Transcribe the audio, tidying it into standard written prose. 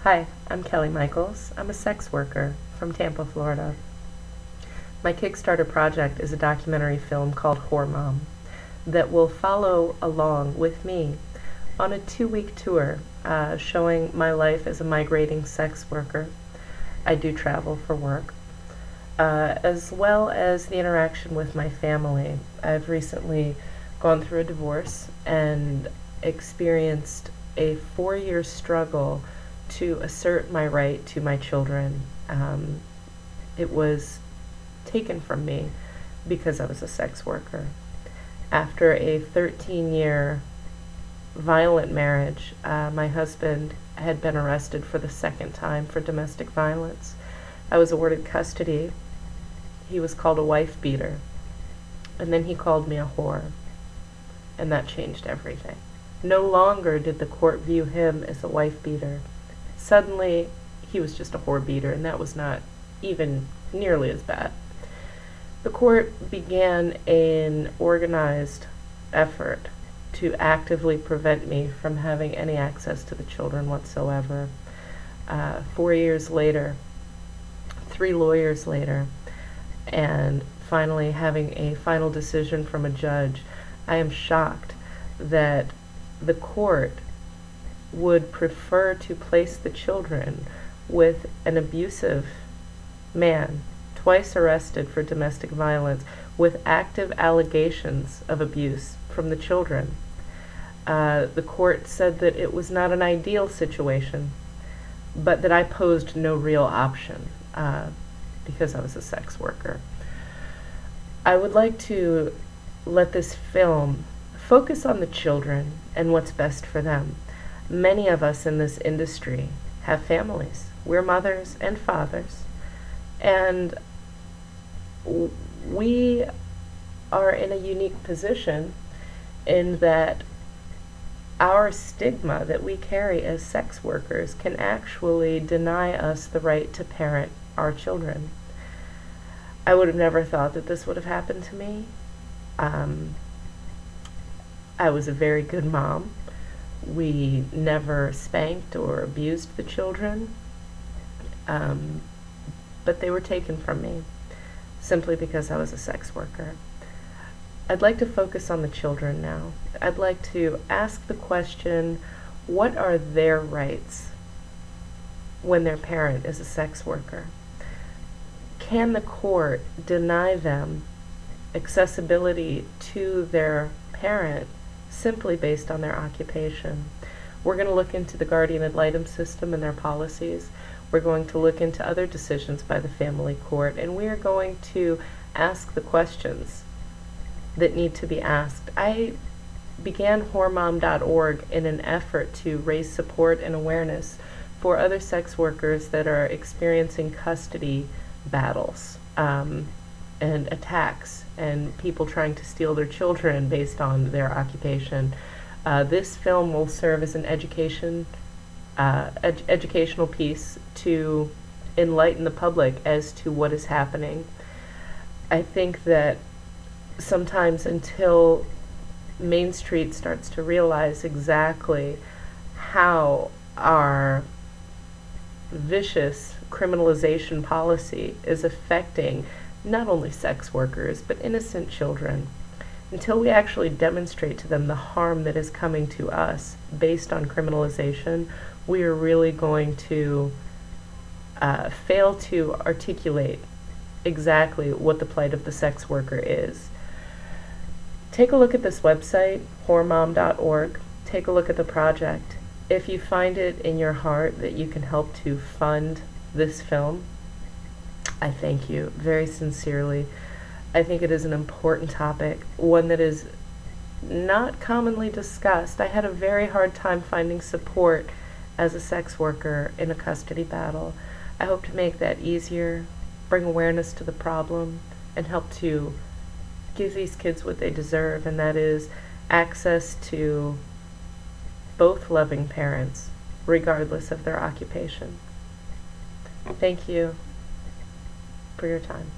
Hi, I'm Kelly Michaels. I'm a sex worker from Tampa, Florida. My Kickstarter project is a documentary film called Whore Mom that will follow along with me on a 2-week tour showing my life as a migrating sex worker. I do travel for work, as well as the interaction with my family. I've recently gone through a divorce and experienced a 4-year struggle to assert my right to my children. It was taken from me because I was a sex worker. After a 13-year violent marriage, my husband had been arrested for the second time for domestic violence. I was awarded custody. He was called a wife beater, and then he called me a whore, and that changed everything. No longer did the court view him as a wife beater. Suddenly, he was just a whore beater, and that was not even nearly as bad. The court began an organized effort to actively prevent me from having any access to the children whatsoever. 4 years later, 3 lawyers later, and finally having a final decision from a judge, I am shocked that the court would prefer to place the children with an abusive man, twice arrested for domestic violence, with active allegations of abuse from the children. The court said that it was not an ideal situation, but that I posed no real option because I was a sex worker. I would like to let this film focus on the children and what's best for them. Many of us in this industry have families. We're mothers and fathers, and we are in a unique position in that our stigma that we carry as sex workers can actually deny us the right to parent our children. I would have never thought that this would have happened to me. I was a very good mom. We never spanked or abused the children, but they were taken from me simply because I was a sex worker. I'd like to focus on the children now. I'd like to ask the question, what are their rights when their parent is a sex worker? Can the court deny them accessibility to their parent simply based on their occupation? We're going to look into the guardian ad litem system and their policies. We're going to look into other decisions by the family court, and we are going to ask the questions that need to be asked. I began whoremom.org in an effort to raise support and awareness for other sex workers that are experiencing custody battles and attacks and people trying to steal their children based on their occupation. This film will serve as an educational piece to enlighten the public as to what is happening. I think that sometimes until Main Street starts to realize exactly how our vicious criminalization policy is affecting not only sex workers but innocent children, until we actually demonstrate to them the harm that is coming to us based on criminalization, we are really going to fail to articulate exactly what the plight of the sex worker is. Take a look at this website, whoremom.org. Take a look at the project. If you find it in your heart that you can help to fund this film, I thank you very sincerely. I think it is an important topic, one that is not commonly discussed. I had a very hard time finding support as a sex worker in a custody battle. I hope to make that easier, bring awareness to the problem, and help to give these kids what they deserve, and that is access to both loving parents, regardless of their occupation. Thank you for your time.